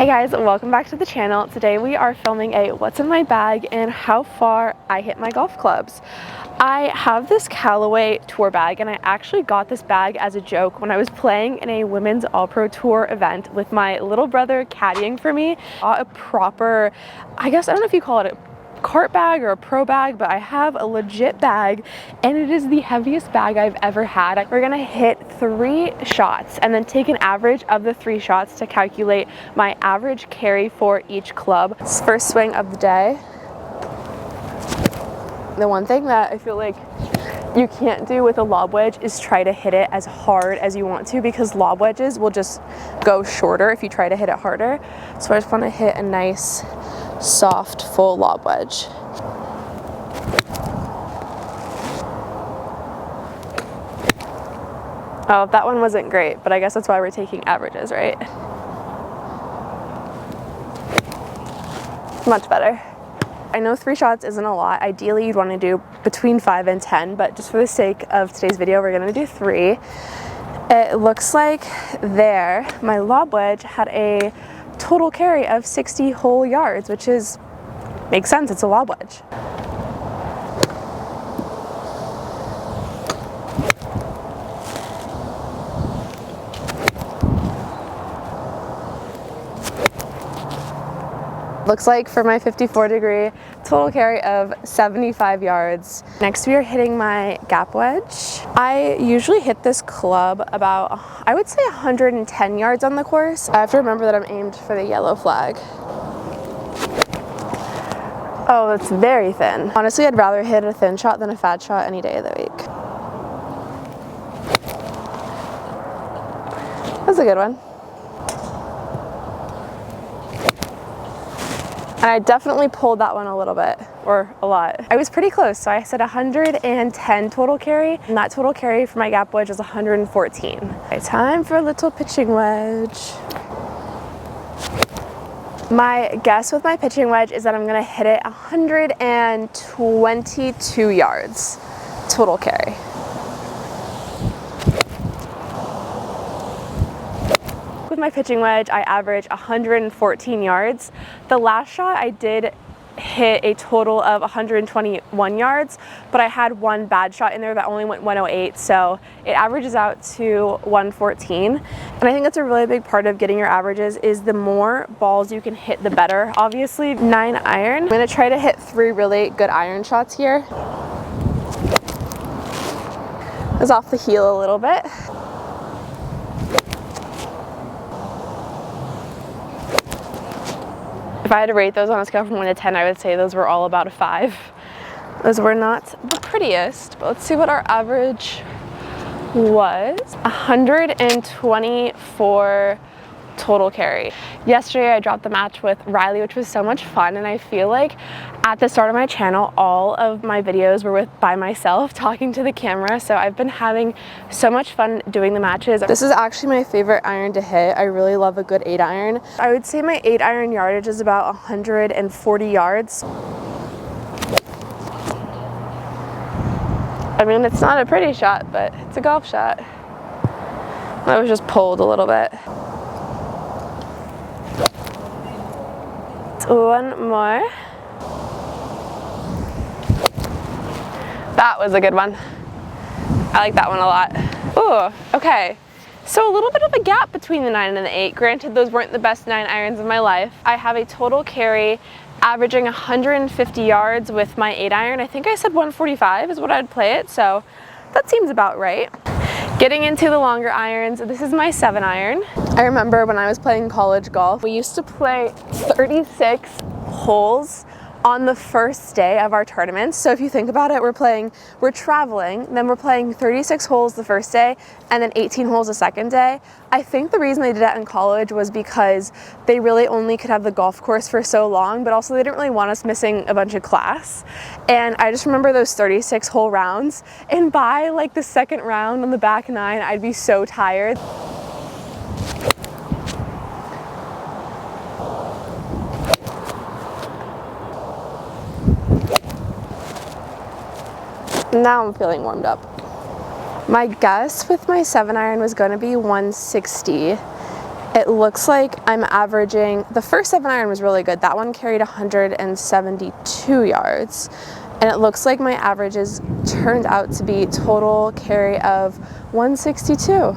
Hey guys, welcome back to the channel. Today we are filming a what's in my bag and how far I hit my golf clubs. I have this Callaway tour bag and I actually got this bag as a joke when I was playing in a women's all-pro tour event with my little brother caddying for me. A proper, I guess, I don't know if you call it a cart bag or a pro bag, but I have a legit bag and it is the heaviest bag I've ever had. We're gonna hit 3 shots and then take an average of the 3 shots to calculate my average carry for each club. First swing of the day. The one thing that I feel like you can't do with a lob wedge is try to hit it as hard as you want to, because lob wedges will just go shorter if you try to hit it harder. So I just want to hit a nice soft full lob wedge. Oh, that one wasn't great, but I guess that's why we're taking averages, right? Much better. I know 3 shots isn't a lot. Ideally, you'd want to do between 5 and 10, but just for the sake of today's video, we're going to do 3. It looks like there, my lob wedge had a total carry of 60 whole yards, which makes sense, it's a lob wedge. Looks like for my 54-degree total carry of 75 yards. Next we are hitting my gap wedge. I usually hit this club about, I would say 110 yards on the course. I have to remember that I'm aimed for the yellow flag. Oh, that's very thin. Honestly, I'd rather hit a thin shot than a fat shot any day of the week. That's a good one. And I definitely pulled that one a little bit, or a lot. I was pretty close, so I said 110 total carry, and that total carry for my gap wedge is 114. Okay, time for a little pitching wedge. My guess with my pitching wedge is that I'm gonna hit it 122 yards total carry. With my pitching wedge, I average 114 yards. The last shot I did hit a total of 121 yards, but I had one bad shot in there that only went 108, so it averages out to 114. And I think that's a really big part of getting your averages is the more balls you can hit, the better. Obviously, 9 iron. I'm gonna try to hit 3 really good iron shots here. I was off the heel a little bit. If I had to rate those on a scale from 1 to 10, I would say those were all about a 5. Those were not the prettiest, but let's see what our average was. 124 total carry. Yesterday I dropped the match with Riley, which was so much fun, and I feel like at the start of my channel all of my videos were by myself talking to the camera, so I've been having so much fun doing the matches. This is actually my favorite iron to hit. I really love a good 8 iron. I would say my 8 iron yardage is about 140 yards. I mean, it's not a pretty shot, but it's a golf shot. I was just pulled a little bit. One more. That was a good one. I like that one a lot. Ooh, okay. So a little bit of a gap between the 9 and the 8. Granted, those weren't the best 9 irons of my life. I have a total carry averaging 150 yards with my 8 iron. I think I said 145 is what I'd play it, so that seems about right. Getting into the longer irons, this is my 7 iron. I remember when I was playing college golf, we used to play 36 holes on the first day of our tournaments. So if you think about it, we're traveling, then we're playing 36 holes the first day and then 18 holes the second day. I think the reason they did that in college was because they really only could have the golf course for so long, but also they didn't really want us missing a bunch of class. And I just remember those 36 hole rounds, and by like the second round on the back 9, I'd be so tired. Now I'm feeling warmed up. My guess with my 7 iron was going to be 160. it looks like I'm averaging, the first 7-iron was really good. That one carried 172 yards. And it looks like my averages turned out to be total carry of 162.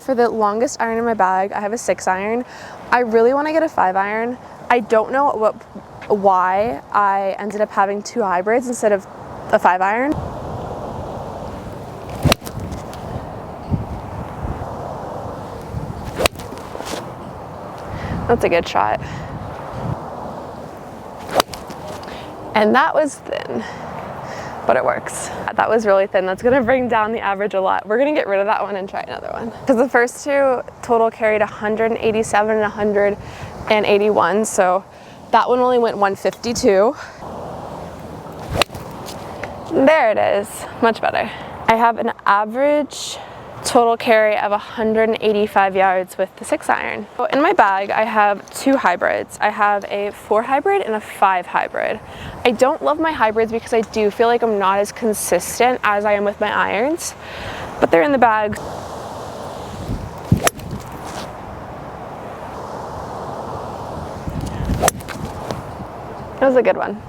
For the longest iron in my bag, I have a 6-iron. I really want to get a 5-iron. I don't know why I ended up having 2 hybrids instead of a 5-iron. That's a good shot. And that was thin, but it works. That was really thin. That's gonna bring down the average a lot. We're gonna get rid of that one and try another one. Because the first two total carried 187 and 181, so that one only went 152. There it is, much better. I have an average total carry of 185 yards with the 6-iron. So in my bag, I have 2 hybrids. I have a 4 hybrid and a 5 hybrid. I don't love my hybrids because I do feel like I'm not as consistent as I am with my irons, but they're in the bag. That was a good one.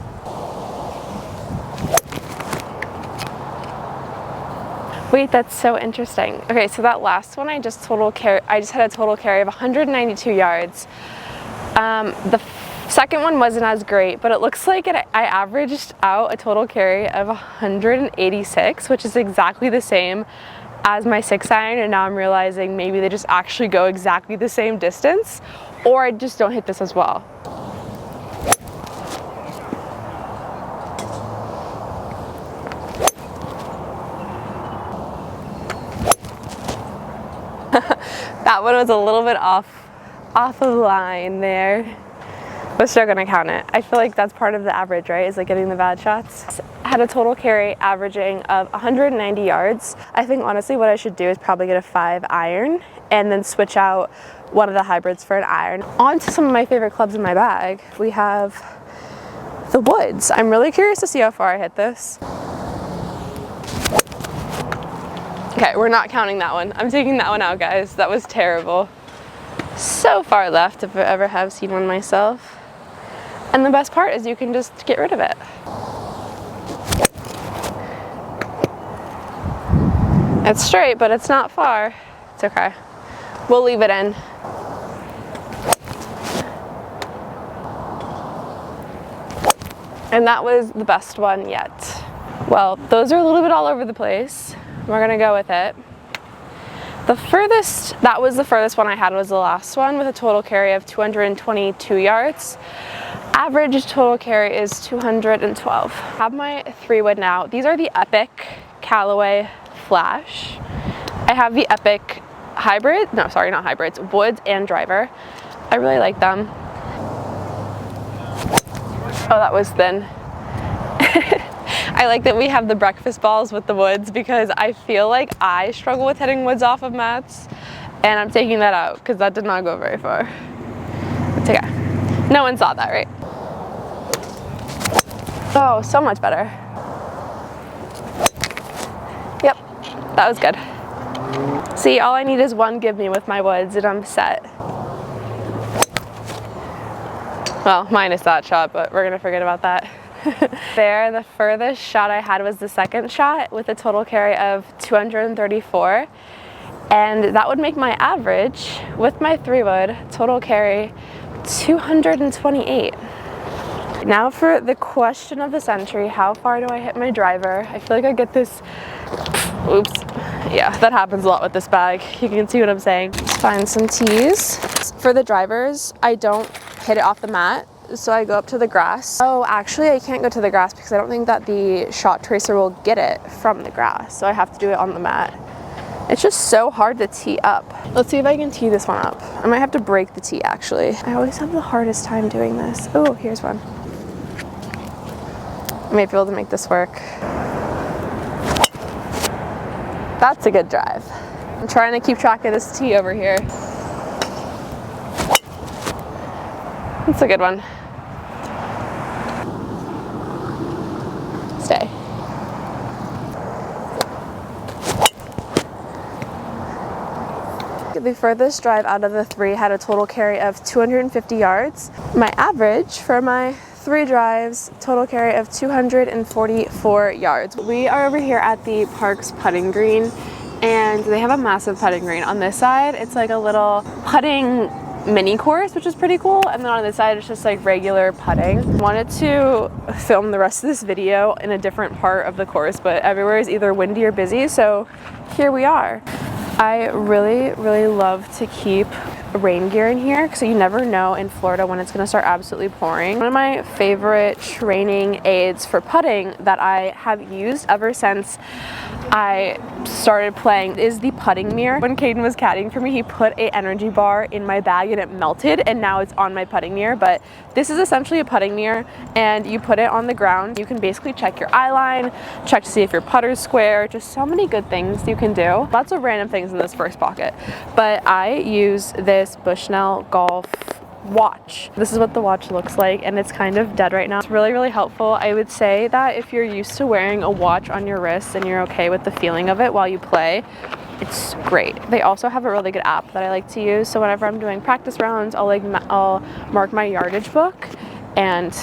Wait, that's so interesting. Okay, so that last one I just had a total carry of 192 yards. The second one wasn't as great, but it looks like I averaged out a total carry of 186, which is exactly the same as my 6-iron, and now I'm realizing maybe they just actually go exactly the same distance, or I just don't hit this as well. That one was a little bit off of line there. We're still gonna count it. I feel like that's part of the average, right? Is like getting the bad shots. I had a total carry averaging of 190 yards. I think honestly what I should do is probably get a 5-iron and then switch out one of the hybrids for an iron. On to some of my favorite clubs in my bag. We have the Woods. I'm really curious to see how far I hit this. Okay, we're not counting that one. I'm taking that one out, guys. That was terrible. So far left if I ever have seen one myself. And the best part is you can just get rid of it. It's straight, but it's not far. It's okay. We'll leave it in. And that was the best one yet. Well, those are a little bit all over the place. We're gonna go with it. That was the furthest one I had, was the last one with a total carry of 222 yards. Average total carry is 212. I have my 3-wood now. These are the Epic Callaway Flash. I have the Epic Hybrid, no, sorry, not hybrids, Woods and Driver. I really like them. Oh, that was thin. I like that we have the breakfast balls with the Woods because I feel like I struggle with hitting Woods off of mats, and I'm taking that out because that did not go very far. It's okay. No one saw that, right? Oh, so much better. Yep, that was good. See, all I need is one give me with my Woods and I'm set. Well, minus that shot, but we're gonna forget about that. There, the furthest shot I had was the second shot with a total carry of 234, and that would make my average with my 3-wood total carry 228. Now for the question of the century, how far do I hit my driver? I feel like I get this, oops, yeah, that happens a lot with this bag. You can see what I'm saying. Find some tees. For the drivers, I don't hit it off the mat, so I go up to the grass. Oh, actually I can't go to the grass because I don't think that the shot tracer will get it from the grass, so I have to do it on the mat. It's just so hard to tee up. Let's see if I can tee this one up. I might have to break the tee actually. I always have the hardest time doing this. Oh, here's one. I may be able to make this work. That's a good drive. I'm trying to keep track of this tee over here. That's a good one. Stay. the furthest drive out of the 3 had a total carry of 250 yards. My average for my 3 drives, total carry of 244 yards. We are over here at the park's putting green, and they have a massive putting green. On this side, it's like a little putting mini course, which is pretty cool, and then on this side it's just like regular putting. Wanted to film the rest of this video in a different part of the course, but everywhere is either windy or busy, so here we are. I really love to keep rain gear in here because you never know in Florida when it's going to start absolutely pouring. One of my favorite training aids for putting that I have used ever since I started playing is the putting mirror. When Caden was caddying for me, he put an energy bar in my bag and it melted, and now it's on my putting mirror. But this is essentially a putting mirror, and you put it on the ground. You can basically check your eye line, check to see if your putter's square, just so many good things you can do. Lots of random things in this first pocket. But I use this Bushnell golf watch. This is what the watch looks like, and it's kind of dead right now. It's really helpful. I would say that if you're used to wearing a watch on your wrist and you're okay with the feeling of it while you play, it's great. They also have a really good app that I like to use, so whenever I'm doing practice rounds, I'll mark my yardage book, and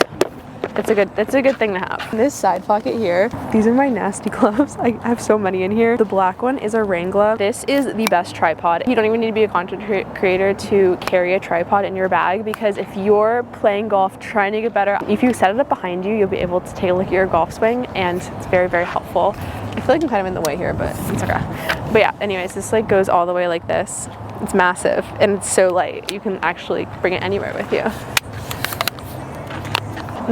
it's a good thing to have. This side pocket here, these are my nasty gloves. I have so many in here. The black one is a rain glove. This is the best tripod. You don't even need to be a content creator to carry a tripod in your bag, because if you're playing golf trying to get better, if you set it up behind you, you'll be able to take a look at your golf swing, and it's very helpful. I feel like I'm kind of in the way here, but it's okay. But yeah, anyways, this like goes all the way like this. It's massive and it's so light. You can actually bring it anywhere with you.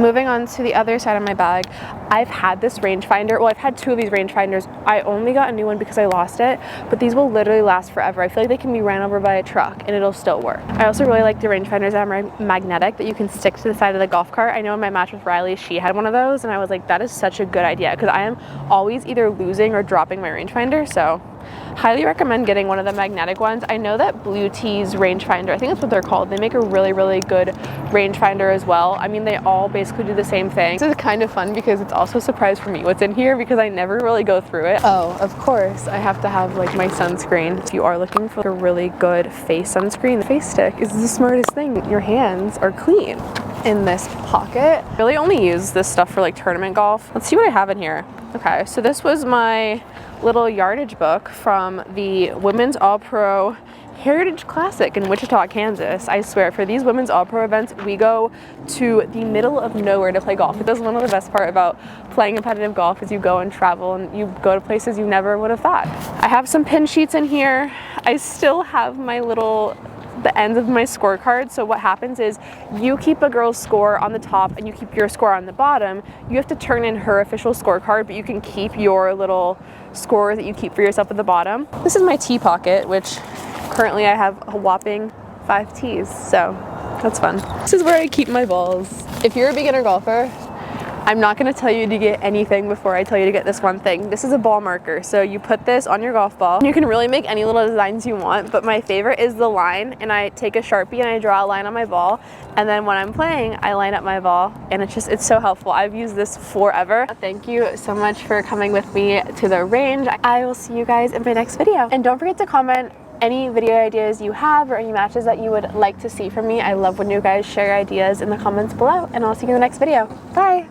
Moving on to the other side of my bag, I've had this rangefinder. Well, I've had 2 of these rangefinders. I only got a new one because I lost it, but these will literally last forever. I feel like they can be ran over by a truck and it'll still work. I also really like the rangefinders that are magnetic, that you can stick to the side of the golf cart. I know in my match with Riley, she had one of those, and I was like, that is such a good idea, because I am always either losing or dropping my rangefinder, so highly recommend getting one of the magnetic ones. I know that Blue Tee's rangefinder, I think that's what they're called, they make a really good rangefinder as well. I mean, they all basically do the same thing. This is kind of fun because it's also a surprise for me what's in here, because I never really go through it. Oh, of course, I have to have like my sunscreen. If you are looking for a really good face sunscreen, the face stick is the smartest thing. Your hands are clean. In this pocket, I really only use this stuff for like tournament golf. Let's see what I have in here. Okay, so this was my little yardage book from the Women's All-Pro Heritage Classic in Wichita, Kansas. I swear, for these Women's All-Pro events, we go to the middle of nowhere to play golf. It is one of the best part about playing competitive golf is you go and travel and you go to places you never would have thought. I have some pin sheets in here. I still have my the ends of my scorecard. So what happens is you keep a girl's score on the top and you keep your score on the bottom. You have to turn in her official scorecard, but you can keep your little score that you keep for yourself at the bottom. This is my tee pocket, which currently I have a whopping 5 tees, so that's fun. This is where I keep my balls. If you're a beginner golfer, I'm not going to tell you to get anything before I tell you to get this one thing. This is a ball marker, so you put this on your golf ball. You can really make any little designs you want, but my favorite is the line, and I take a Sharpie and I draw a line on my ball, and then when I'm playing, I line up my ball, and it's so helpful. I've used this forever. Thank you so much for coming with me to the range. I will see you guys in my next video, and don't forget to comment any video ideas you have or any matches that you would like to see from me. I love when you guys share ideas in the comments below, and I'll see you in the next video. Bye!